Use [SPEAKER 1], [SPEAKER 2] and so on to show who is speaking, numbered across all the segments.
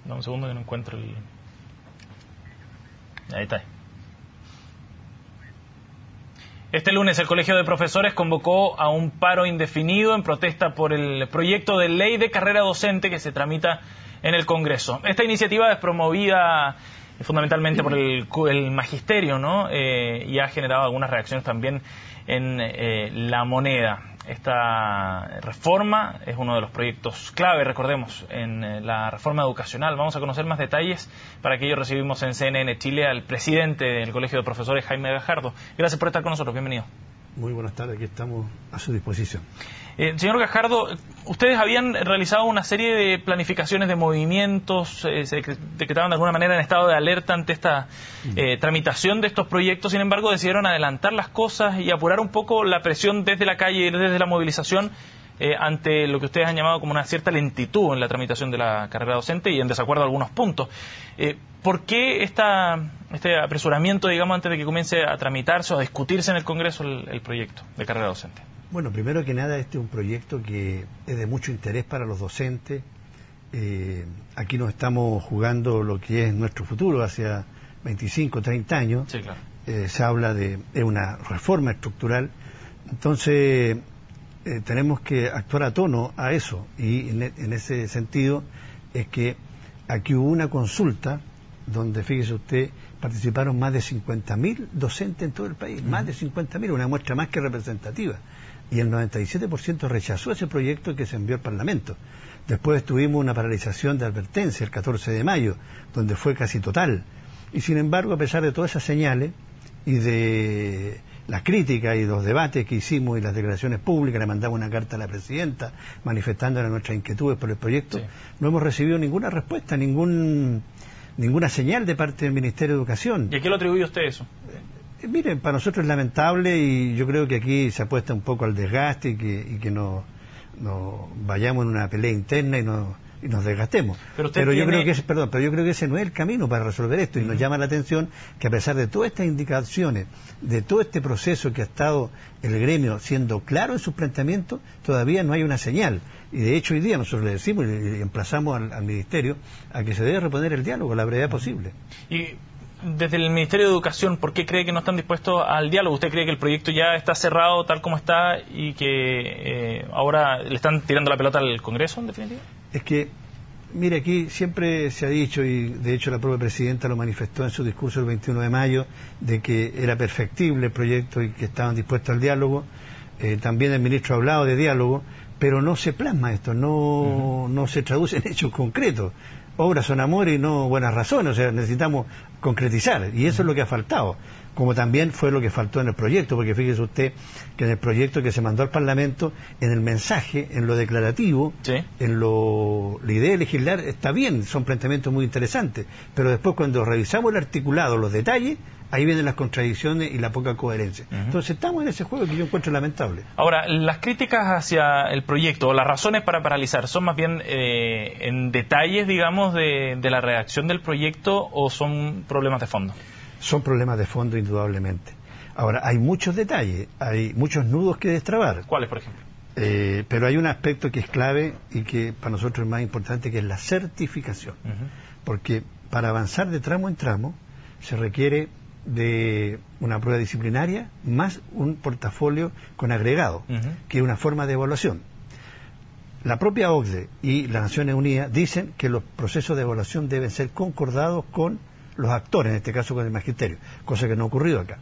[SPEAKER 1] Dame un segundo que no encuentro el... Ahí está. Este lunes el Colegio de Profesores convocó a un paro indefinido en protesta por el proyecto de ley de carrera docente que se tramita en el Congreso. Esta iniciativa es promovida fundamentalmente por el magisterio, ¿no? Y ha generado algunas reacciones también en La Moneda. Esta reforma es uno de los proyectos clave, recordemos, en la reforma educacional. Vamos a conocer más detalles. Para aquello recibimos en CNN Chile al presidente del Colegio de Profesores, Jaime Gajardo. Gracias por estar con nosotros. Bienvenido.
[SPEAKER 2] Muy buenas tardes, aquí estamos a su disposición.
[SPEAKER 1] Señor Gajardo, ustedes habían realizado una serie de planificaciones de movimientos, se decretaban de alguna manera en estado de alerta ante esta tramitación de estos proyectos. Sin embargo, decidieron adelantar las cosas y apurar un poco la presión desde la calle, desde la movilización, ante lo que ustedes han llamado como una cierta lentitud en la tramitación de la carrera docente y en desacuerdo a algunos puntos. ¿Por qué este apresuramiento, digamos, antes de que comience a tramitarse o a discutirse en el Congreso el proyecto de carrera docente?
[SPEAKER 2] Bueno, primero que nada, este es un proyecto que es de mucho interés para los docentes. Aquí nos estamos jugando lo que es nuestro futuro hacia 25, 30 años.
[SPEAKER 1] Sí, claro.
[SPEAKER 2] Se habla de una reforma estructural. Entonces, tenemos que actuar a tono a eso. Y en ese sentido es que aquí hubo una consulta donde, fíjese usted, participaron más de 50.000 docentes en todo el país. Más de 50.000, una muestra más que representativa. Y el 97% rechazó ese proyecto que se envió al Parlamento. Después tuvimos una paralización de advertencia el 14 de mayo, donde fue casi total. Y sin embargo, a pesar de todas esas señales y de las críticas y los debates que hicimos y las declaraciones públicas, le mandamos una carta a la presidenta manifestándole nuestras inquietudes por el proyecto, sí, no hemos recibido ninguna respuesta, ninguna señal de parte del Ministerio de Educación.
[SPEAKER 1] ¿Y a qué lo atribuye usted eso?
[SPEAKER 2] Miren, para nosotros es lamentable y yo creo que aquí se apuesta un poco al desgaste y que no vayamos en una pelea interna y nos desgastemos. Pero yo creo que ese no es el camino para resolver esto y nos llama la atención que a pesar de todas estas indicaciones, de todo este proceso que ha estado el gremio siendo claro en sus planteamientos, todavía no hay una señal. Y de hecho hoy día nosotros le decimos y emplazamos al Ministerio a que se debe reponer el diálogo a la brevedad posible.
[SPEAKER 1] Y desde el Ministerio de Educación, ¿por qué cree que no están dispuestos al diálogo? ¿Usted cree que el proyecto ya está cerrado tal como está y que ahora le están tirando la pelota al Congreso, en definitiva?
[SPEAKER 2] Es que, mire, aquí siempre se ha dicho, y de hecho la propia presidenta lo manifestó en su discurso el 21 de mayo, de que era perfectible el proyecto y que estaban dispuestos al diálogo. También el ministro ha hablado de diálogo, pero no se plasma esto, no se traduce en hechos concretos. Obras son amor y no buenas razones, o sea, necesitamos concretizar, y eso es lo que ha faltado, como también fue lo que faltó en el proyecto, porque fíjese usted que en el proyecto que se mandó al Parlamento, en el mensaje, en lo declarativo, sí, en la idea de legislar, está bien, son planteamientos muy interesantes, pero después cuando revisamos el articulado, los detalles, ahí vienen las contradicciones y la poca coherencia. Entonces estamos en ese juego que yo encuentro lamentable.
[SPEAKER 1] Ahora, las críticas hacia el proyecto, o las razones para paralizar, ¿son más bien en detalles, digamos, de la redacción del proyecto o son problemas de fondo?
[SPEAKER 2] Son problemas de fondo, indudablemente. Ahora, hay muchos detalles, hay muchos nudos que destrabar.
[SPEAKER 1] ¿Cuáles, por ejemplo?
[SPEAKER 2] Pero hay un aspecto que es clave y que para nosotros es más importante, que es la certificación. Porque para avanzar de tramo en tramo se requiere de una prueba disciplinaria más un portafolio con agregado, que es una forma de evaluación. La propia OCDE y las Naciones Unidas dicen que los procesos de evaluación deben ser concordados con los actores, en este caso con el magisterio, cosa que no ha ocurrido acá.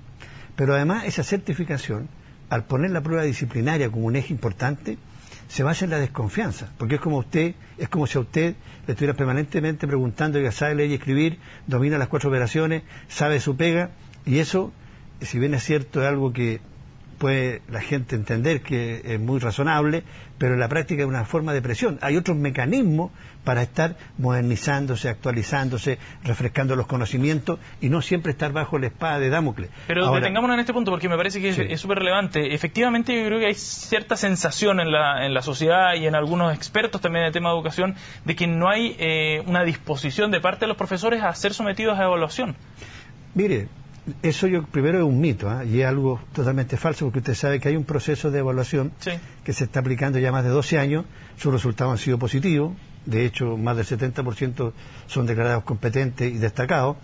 [SPEAKER 2] Pero además esa certificación, al poner la prueba disciplinaria como un eje importante, se basa en la desconfianza, porque es como si a usted le estuviera permanentemente preguntando, ya sabe leer y escribir, domina las 4 operaciones, sabe su pega, y eso, si bien es cierto, es algo que puede la gente entender que es muy razonable, pero en la práctica es una forma de presión. Hay otros mecanismos para estar modernizándose, actualizándose, refrescando los conocimientos y no siempre estar bajo la espada de Damocles.
[SPEAKER 1] Pero ahora, detengámonos en este punto porque me parece que sí, es súper relevante. Efectivamente, yo creo que hay cierta sensación en la sociedad y en algunos expertos también en el tema de educación de que no hay una disposición de parte de los profesores a ser sometidos a evaluación.
[SPEAKER 2] Mire, eso yo primero es un mito, y es algo totalmente falso, porque usted sabe que hay un proceso de evaluación que se está aplicando ya más de 12 años, sus resultados han sido positivos, de hecho más del 70% son declarados competentes y destacados,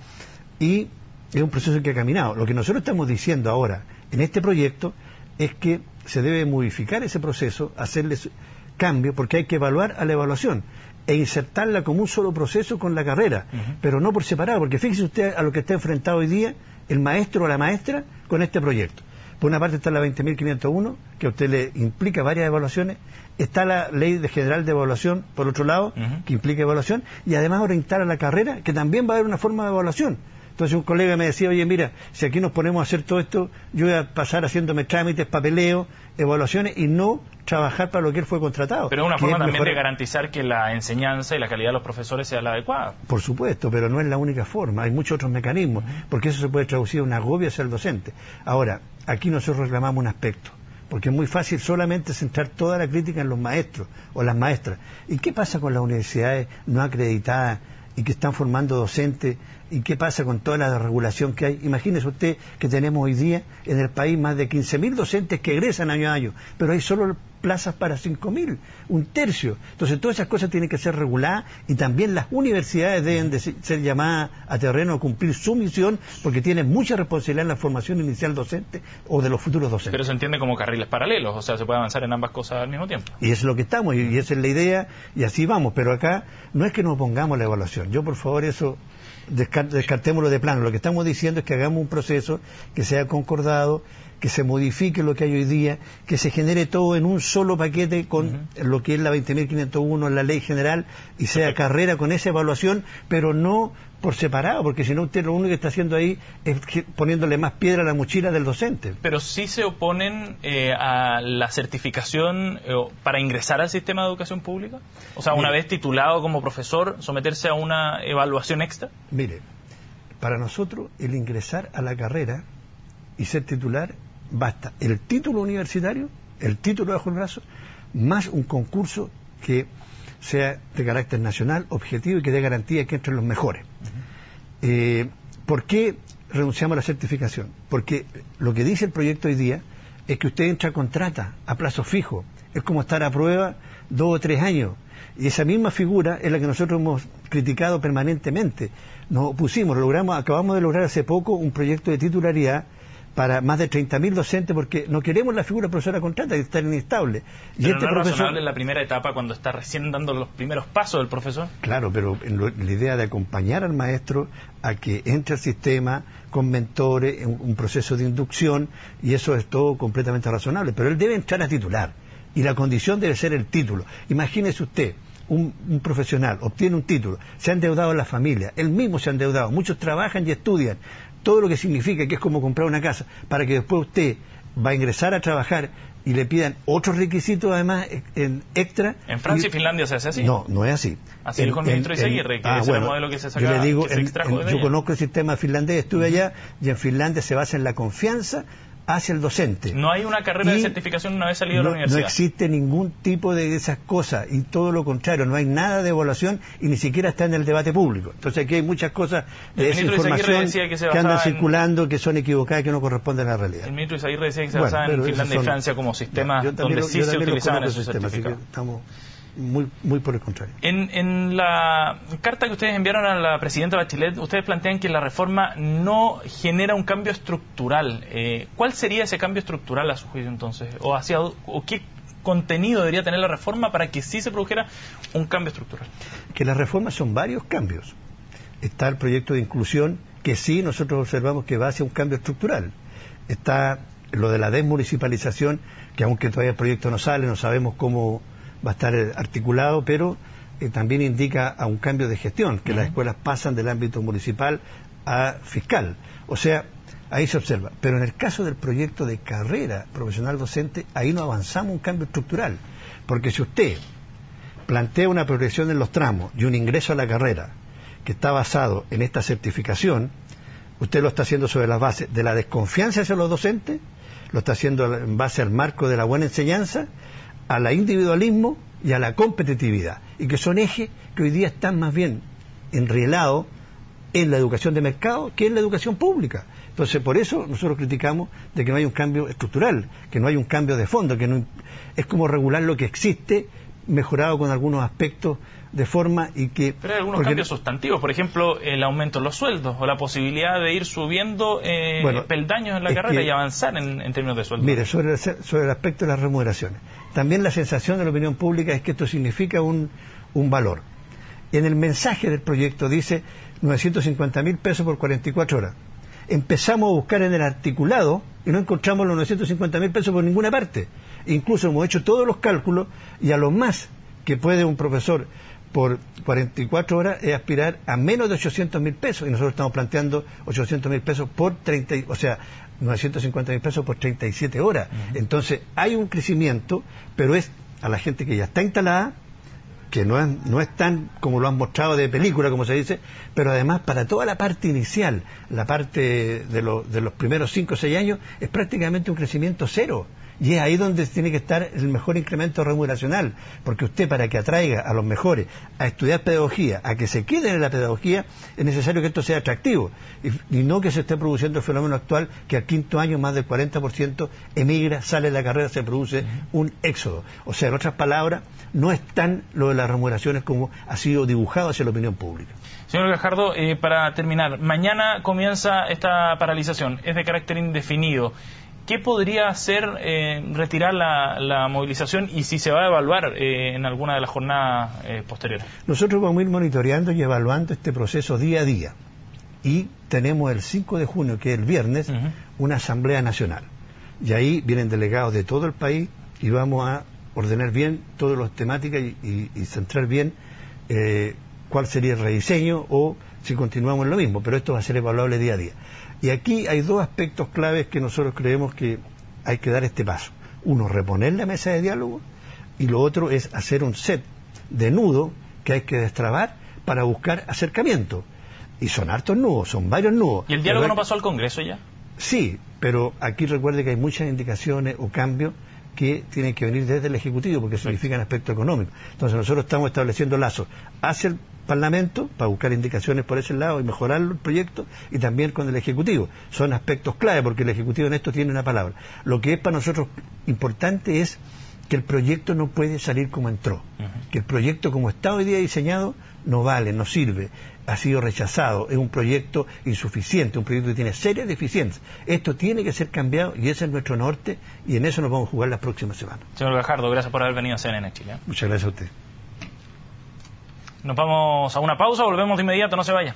[SPEAKER 2] y es un proceso que ha caminado. Lo que nosotros estamos diciendo ahora en este proyecto es que se debe modificar ese proceso, hacerles cambio, porque hay que evaluar a la evaluación e insertarla como un solo proceso con la carrera, pero no por separado, porque fíjese usted a lo que está enfrentado hoy día el maestro o la maestra con este proyecto. Por una parte está la 20.501, que a usted le implica varias evaluaciones, está la Ley General de Evaluación, por otro lado, que implica evaluación, y además orientar a la carrera, que también va a haber una forma de evaluación. Entonces un colega me decía, oye, mira, si aquí nos ponemos a hacer todo esto, yo voy a pasar haciéndome trámites, papeleo, evaluaciones, y no trabajar para lo que él fue contratado.
[SPEAKER 1] Pero es una forma también de garantizar que la enseñanza y la calidad de los profesores sea la adecuada.
[SPEAKER 2] Por supuesto, pero no es la única forma, hay muchos otros mecanismos, porque eso se puede traducir en un agobio hacia el docente. Ahora, aquí nosotros reclamamos un aspecto, porque es muy fácil solamente centrar toda la crítica en los maestros o las maestras. ¿Y qué pasa con las universidades no acreditadas y que están formando docentes? ¿Y qué pasa con toda la regulación que hay? Imagínese usted que tenemos hoy día en el país más de 15.000 docentes que egresan año a año, pero hay solo plazas para 5.000, un tercio. Entonces todas esas cosas tienen que ser reguladas, y también las universidades deben de ser llamadas a terreno a cumplir su misión, porque tienen mucha responsabilidad en la formación inicial docente o de los futuros docentes.
[SPEAKER 1] Pero se entiende como carriles paralelos, o sea, se puede avanzar en ambas cosas al mismo tiempo.
[SPEAKER 2] Y eso es lo que estamos, y esa es la idea, y así vamos. Pero acá no es que nos pongamos la evaluación. Yo, por favor, eso descartémoslo de plano. Lo que estamos diciendo es que hagamos un proceso que sea concordado, que se modifique lo que hay hoy día, que se genere todo en un solo paquete con lo que es la 20.501, la ley general, y sea carrera con esa evaluación, pero no por separado, porque si no usted lo único que está haciendo ahí es poniéndole más piedra a la mochila del docente.
[SPEAKER 1] Pero sí se oponen a la certificación para ingresar al sistema de educación pública. O sea, una vez titulado como profesor, someterse a una evaluación extra.
[SPEAKER 2] Mire, para nosotros el ingresar a la carrera y ser titular, basta el título universitario, el título bajo el brazo, más un concurso que sea de carácter nacional, objetivo, y que dé garantía que entren los mejores. ¿Por qué renunciamos a la certificación? Porque lo que dice el proyecto hoy día es que usted entra a contrata a plazo fijo. Es como estar a prueba 2 o 3 años. Y esa misma figura es la que nosotros hemos criticado permanentemente. Nos opusimos, acabamos de lograr hace poco un proyecto de titularidad para más de 30.000 docentes, porque no queremos la figura profesora contrata, que está inestable.
[SPEAKER 1] Y ¿Pero no es razonable en la primera etapa, cuando está recién dando los primeros pasos del profesor?
[SPEAKER 2] Claro, pero la idea de acompañar al maestro a que entre al sistema con mentores, en un proceso de inducción, y eso es todo completamente razonable, pero él debe entrar a titular, y la condición debe ser el título. Imagínese usted, un profesional obtiene un título, se ha endeudado la familia, él mismo se ha endeudado, muchos trabajan y estudian, todo lo que significa que es como comprar una casa, para que después usted va a ingresar a trabajar y le pidan otros requisitos además extra.
[SPEAKER 1] ¿En Francia y Finlandia se hace así?
[SPEAKER 2] No, no es así.
[SPEAKER 1] Así dijo el ministro Izaguirre, que es el modelo que se saca.
[SPEAKER 2] Yo le digo,
[SPEAKER 1] yo
[SPEAKER 2] conozco el sistema finlandés, estuve allá, y en Finlandia se basa en la confianza hacia el docente.
[SPEAKER 1] No hay una carrera de certificación una vez salido de la universidad.
[SPEAKER 2] No existe ningún tipo de esas cosas, y todo lo contrario, no hay nada de evaluación, y ni siquiera está en el debate público. Entonces aquí hay muchas cosas de desinformación que andan circulando, que son equivocadas, que no corresponden a la realidad.
[SPEAKER 1] El ministro Izaguirre decía que se basaba en Finlandia y Francia como sistemas donde sí se utilizaban esos certificados.
[SPEAKER 2] Estamos muy por el contrario.
[SPEAKER 1] En la carta que ustedes enviaron a la presidenta Bachelet, ustedes plantean que la reforma no genera un cambio estructural. ¿Cuál sería ese cambio estructural a su juicio entonces? ¿O qué contenido debería tener la reforma para que sí se produjera un cambio estructural?
[SPEAKER 2] Que las reformas son varios cambios. Está el proyecto de inclusión, que sí nosotros observamos que va hacia un cambio estructural. Está lo de la desmunicipalización, que aunque todavía el proyecto no sale, no sabemos cómo va a estar articulado, pero también indica a un cambio de gestión, que las escuelas pasan del ámbito municipal a fiscal. O sea, ahí se observa. Pero en el caso del proyecto de carrera profesional docente, ahí no avanzamos un cambio estructural. Porque si usted plantea una progresión en los tramos y un ingreso a la carrera que está basado en esta certificación, usted lo está haciendo sobre la base de la desconfianza hacia los docentes, lo está haciendo en base al marco de la buena enseñanza, al individualismo y a la competitividad, y que son ejes que hoy día están más bien enrielados en la educación de mercado que en la educación pública. Entonces, por eso nosotros criticamos de que no hay un cambio estructural, que no hay un cambio de fondo, que no, es como regular lo que existe mejorado con algunos aspectos de forma y que...
[SPEAKER 1] Pero hay algunos cambios sustantivos, por ejemplo, el aumento de los sueldos o la posibilidad de ir subiendo peldaños en la carrera y avanzar en términos de sueldos.
[SPEAKER 2] Mire, sobre el aspecto de las remuneraciones, también la sensación de la opinión pública es que esto significa un valor. En el mensaje del proyecto dice 950.000 pesos por 44 horas. Empezamos a buscar en el articulado y no encontramos los 950.000 pesos por ninguna parte. Incluso hemos hecho todos los cálculos y a lo más que puede un profesor por 44 horas es aspirar a menos de 800.000 pesos y nosotros estamos planteando 800.000 pesos por 30, o sea, 950.000 pesos por 37 horas. Entonces hay un crecimiento, pero es a la gente que ya está instalada, que no es tan como lo han mostrado de película, como se dice, pero además para toda la parte inicial, la parte de los primeros 5 o 6 años, es prácticamente un crecimiento cero. Y es ahí donde tiene que estar el mejor incremento remuneracional, porque usted, para que atraiga a los mejores a estudiar pedagogía, a que se queden en la pedagogía, es necesario que esto sea atractivo y no que se esté produciendo el fenómeno actual que al 5º año más del 40% emigra, sale de la carrera, se produce un éxodo. O sea, en otras palabras, no es tan lo de las remuneraciones como ha sido dibujado hacia la opinión pública.
[SPEAKER 1] Señor Gajardo, para terminar, mañana comienza esta paralización, es de carácter indefinido. ¿Qué podría hacer retirar la movilización y si se va a evaluar en alguna de las jornadas posteriores?
[SPEAKER 2] Nosotros vamos a ir monitoreando y evaluando este proceso día a día. Y tenemos el 5 de junio, que es el viernes, una asamblea nacional. Y ahí vienen delegados de todo el país y vamos a ordenar bien todas las temáticas y centrar bien cuál sería el rediseño o si continuamos en lo mismo. Pero esto va a ser evaluable día a día. Y aquí hay dos aspectos claves que nosotros creemos que hay que dar este paso. Uno, reponer la mesa de diálogo, y lo otro es hacer un set de nudos que hay que destrabar para buscar acercamiento. Y son hartos nudos, son varios nudos.
[SPEAKER 1] ¿Y el diálogo no pasó al Congreso ya?
[SPEAKER 2] Sí, pero aquí recuerde que hay muchas indicaciones o cambios que tienen que venir desde el Ejecutivo porque significan aspecto económico. Entonces nosotros estamos estableciendo lazos hacia el Parlamento para buscar indicaciones por ese lado y mejorar el proyecto, y también con el Ejecutivo. Son aspectos clave porque el Ejecutivo en esto tiene una palabra. Lo que es para nosotros importante es que el proyecto no puede salir como entró, que el proyecto como está hoy día diseñado no vale, no sirve, ha sido rechazado, es un proyecto insuficiente, un proyecto que tiene serias deficiencias. Esto tiene que ser cambiado y ese es nuestro norte y en eso nos vamos a jugar las próximas semanas.
[SPEAKER 1] Señor Gajardo, gracias por haber venido a CNN Chile.
[SPEAKER 2] Muchas gracias a usted.
[SPEAKER 1] Nos vamos a una pausa, volvemos de inmediato, no se vaya.